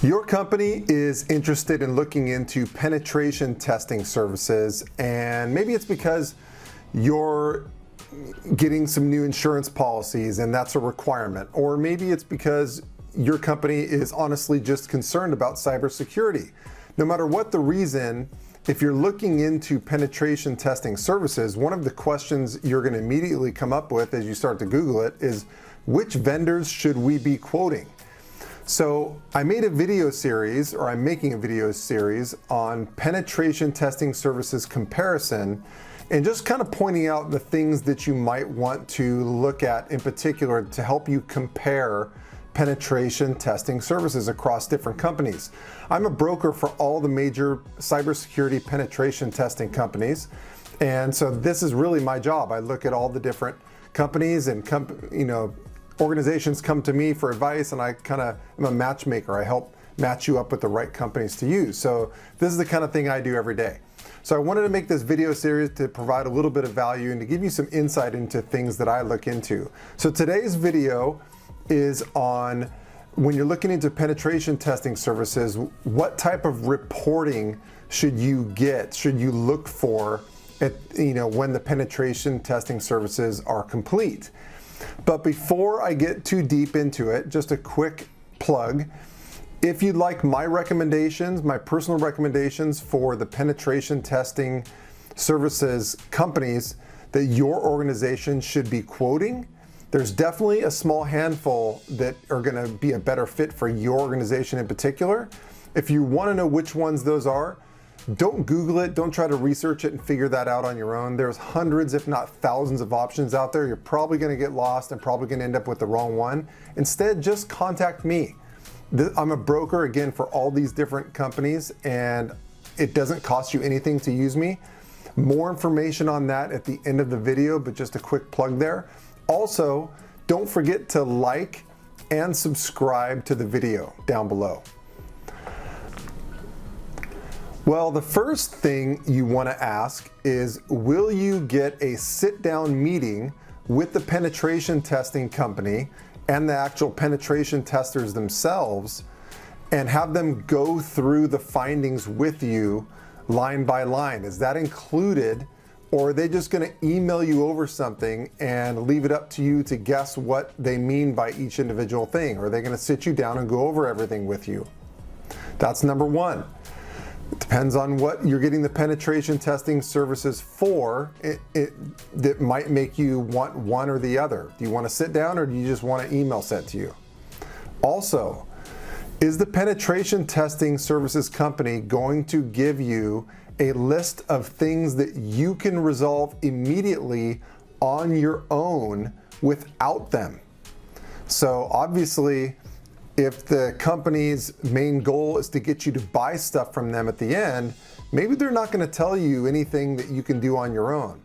Your company is interested in looking into penetration testing services, and maybe it's because you're getting some new insurance policies and that's a requirement, or maybe it's because your company is honestly just concerned about cybersecurity. No matter what the reason, if you're looking into penetration testing services, one of the questions you're going to immediately come up with as you start to Google it is, which vendors should we be quoting? So I made a video series, or I'm making a video series on penetration testing services comparison, and just kind of pointing out the things that you might want to look at in particular to help you compare penetration testing services across different companies. I'm a broker for all the major cybersecurity penetration testing companies, and so this is really my job. I look at all the different companies and organizations come to me for advice, and I kind of am a matchmaker. I help match you up with the right companies to use. So this is the kind of thing I do every day. So I wanted to make this video series to provide a little bit of value and to give you some insight into things that I look into. So today's video is on when you're looking into penetration testing services, what type of reporting should you get, should you look for at, when the penetration testing services are complete. But before I get too deep into it, just a quick plug. If you'd like my recommendations, my personal recommendations for the penetration testing services companies that your organization should be quoting, there's definitely a small handful that are going to be a better fit for your organization in particular. If you want to know which ones those are, don't Google it, don't try to research it and figure that out on your own. There's hundreds, if not thousands of options out there. You're probably going to get lost and probably going to end up with the wrong one. Instead, just contact me. I'm a broker, again, for all these different companies, and it doesn't cost you anything to use me. More information on that at the end of the video, but just a quick plug there. Also, don't forget to like and subscribe to the video down below. Well, the first thing you want to ask is, will you get a sit-down meeting with the penetration testing company and the actual penetration testers themselves and have them go through the findings with you line by line? Is that included, or are they just going to email you over something and leave it up to you to guess what they mean by each individual thing? Or are they going to sit you down and go over everything with you? That's number one. It depends on what you're getting the penetration testing services for. That might make you want one or the other. Do you want to sit down, or do you just want an email sent to you? Also, is the penetration testing services company going to give you a list of things that you can resolve immediately on your own without them? So obviously, if the company's main goal is to get you to buy stuff from them at the end, maybe they're not going to tell you anything that you can do on your own.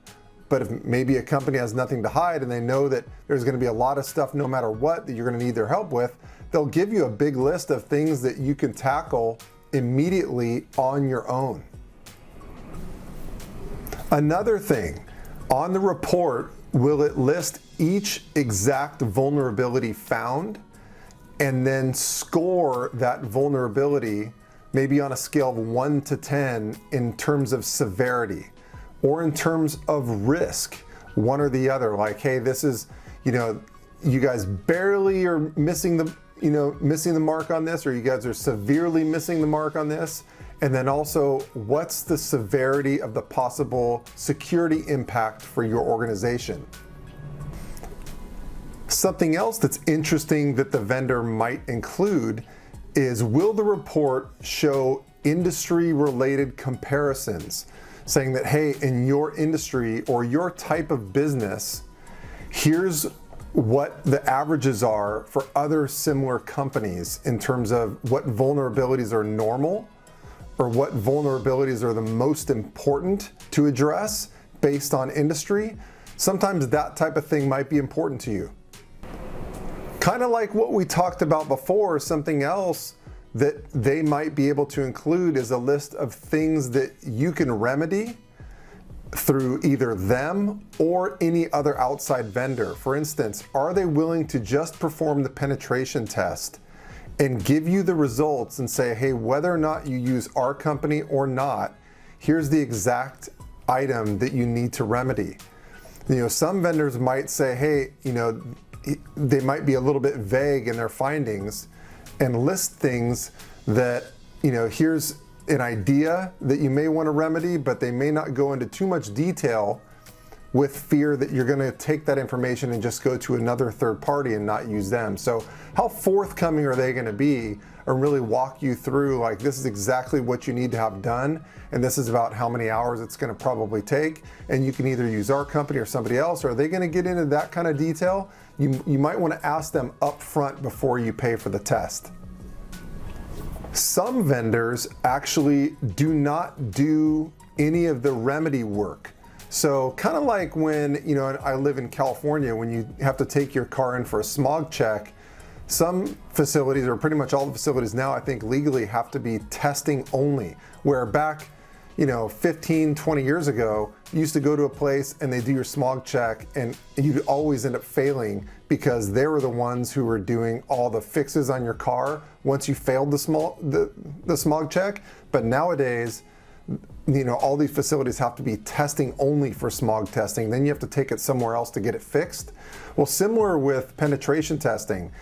But if maybe a company has nothing to hide and they know that there's going to be a lot of stuff no matter what that you're going to need their help with, they'll give you a big list of things that you can tackle immediately on your own. Another thing, on the report, will it list each exact vulnerability found and then score that vulnerability maybe on a scale of 1 to 10 in terms of severity or in terms of risk, one or the other? Like, hey, this is, you guys barely are missing the mark on this, or you guys are severely missing the mark on this. And then also, what's the severity of the possible security impact for your organization? Something else that's interesting that the vendor might include is, will the report show industry-related comparisons, saying that, hey, in your industry or your type of business, here's what the averages are for other similar companies in terms of what vulnerabilities are normal or what vulnerabilities are the most important to address based on industry. Sometimes that type of thing might be important to you. Kind of like what we talked about before, something else that they might be able to include is a list of things that you can remedy through either them or any other outside vendor. For instance, are they willing to just perform the penetration test and give you the results and say, hey, whether or not you use our company or not, here's the exact item that you need to remedy. Some vendors might say, hey, they might be a little bit vague in their findings and list things that, here's an idea that you may want to remedy, but they may not go into too much detail with fear that you're going to take that information and just go to another third party and not use them. So how forthcoming are they going to be and really walk you through, like, this is exactly what you need to have done, and this is about how many hours it's going to probably take, and you can either use our company or somebody else. Or are they going to get into that kind of detail? You might want to ask them up front before you pay for the test. Some vendors actually do not do any of the remedy work. So kind of like when, I live in California, when you have to take your car in for a smog check, some facilities, or pretty much all the facilities now, I think legally have to be testing only, where back 15, 20 years ago, you used to go to a place and they do your smog check and you'd always end up failing because they were the ones who were doing all the fixes on your car once you failed the smog check. But nowadays, all these facilities have to be testing only for smog testing. Then you have to take it somewhere else to get it fixed. Well, similar with penetration testing.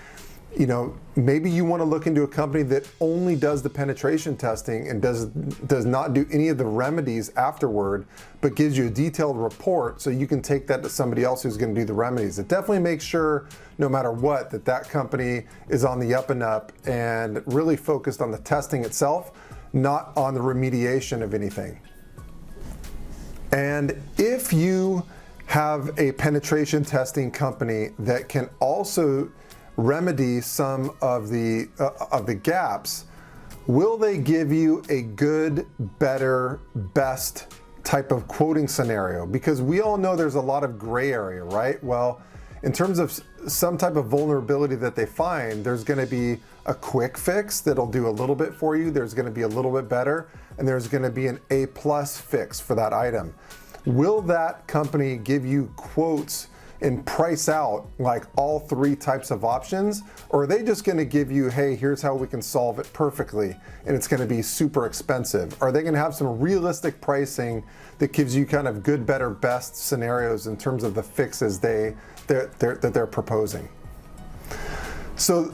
Maybe you want to look into a company that only does the penetration testing and does not do any of the remedies afterward, but gives you a detailed report so you can take that to somebody else who's going to do the remedies. It definitely makes sure, no matter what, that company is on the up and up and really focused on the testing itself, not on the remediation of anything. And if you have a penetration testing company that can also remedy some of the gaps, will they give you a good, better, best type of quoting scenario? Because we all know there's a lot of gray area, right? Well, in terms of some type of vulnerability that they find, there's going to be a quick fix that'll do a little bit for you. There's going to be a little bit better, and there's going to be an A+ fix for that item. Will that company give you quotes and price out like all three types of options? Or are they just going to give you, hey, here's how we can solve it perfectly, and it's going to be super expensive? Are they going to have some realistic pricing that gives you kind of good, better, best scenarios in terms of the fixes that they're proposing? So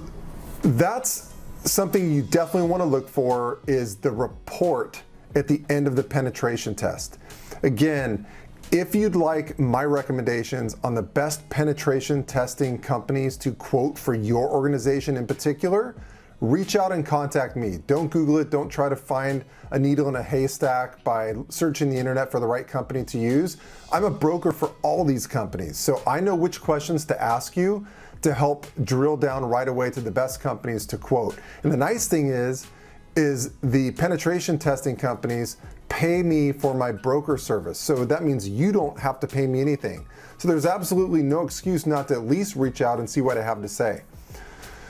that's something you definitely want to look for, is the report at the end of the penetration test. Again, if you'd like my recommendations on the best penetration testing companies to quote for your organization in particular, reach out and contact me. Don't Google it. Don't try to find a needle in a haystack by searching the internet for the right company to use. I'm a broker for all these companies, so I know which questions to ask you to help drill down right away to the best companies to quote. And the nice thing is the penetration testing companies pay me for my broker service. So that means you don't have to pay me anything. So there's absolutely no excuse not to at least reach out and see what I have to say.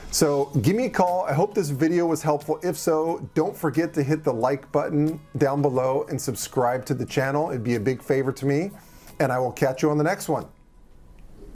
So give me a call. I hope this video was helpful. If so, don't forget to hit the like button down below and subscribe to the channel. It'd be a big favor to me, and I will catch you on the next one.